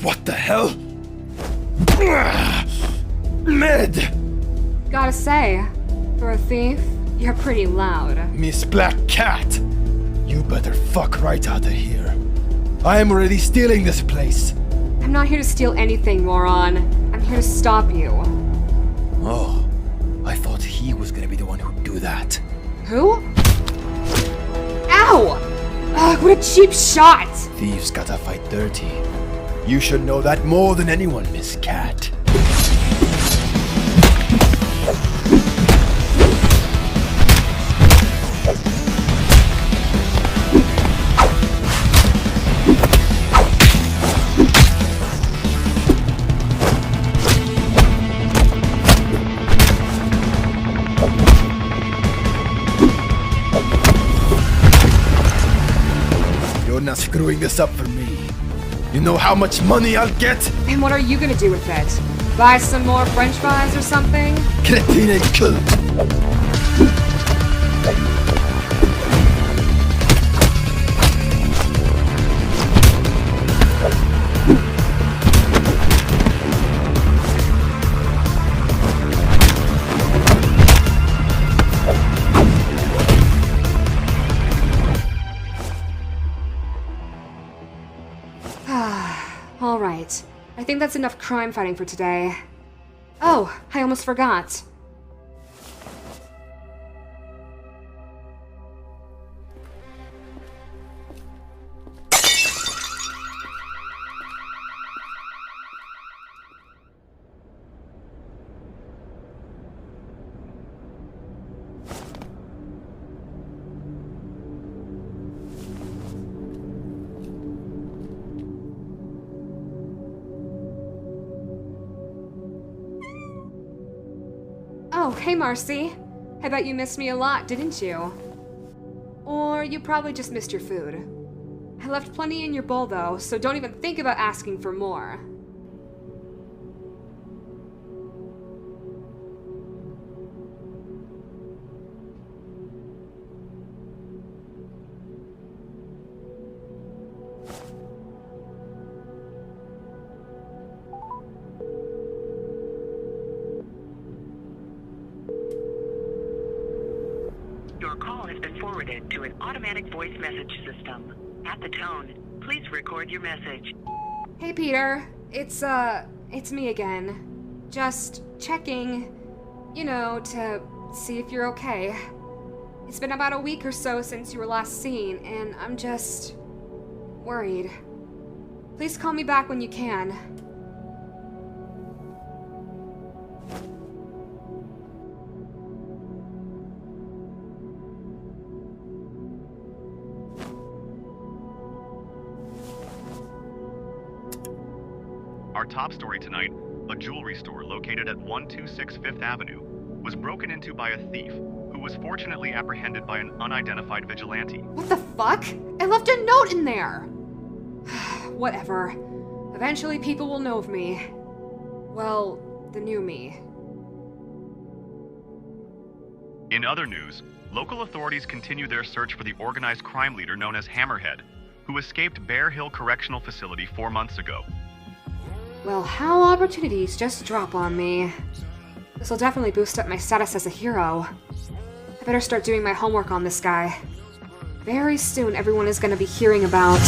What the hell? Med! Gotta say, for a thief, you're pretty loud. Miss Black Cat, you better fuck right out of here. I am already stealing this place. I'm not here to steal anything, moron. I'm here to stop you. Oh, I thought he was gonna be the one who'd do that. Who? Ow! Ugh, what a cheap shot! Thieves gotta fight dirty. You should know that more than anyone, Miss Cat. You're not screwing this up for me. You know how much money I'll get? And what are you gonna do with it? Buy some more french fries or something? Cretine cunt! All right. I think that's enough crime fighting for today. Oh, I almost forgot. Oh, hey Marcy. I bet you missed me a lot, didn't you? Or you probably just missed your food. I left plenty in your bowl though, so don't even think about asking for more. Your call has been forwarded to an automatic voice message system. At the tone, please record your message. Hey Peter, it's me again. Just checking, to see if you're okay. It's been about a week or so since you were last seen, and I'm just worried. Please call me back when you can. Our top story tonight, a jewelry store located at 126 Fifth Avenue, was broken into by a thief who was fortunately apprehended by an unidentified vigilante. What the fuck? I left a note in there! Whatever. Eventually people will know of me. Well, the new me. In other news, local authorities continue their search for the organized crime leader known as Hammerhead, who escaped Bear Hill Correctional Facility 4 months ago. Well, how opportunities just drop on me. This will definitely boost up my status as a hero. I better start doing my homework on this guy. Very soon everyone is going to be hearing about...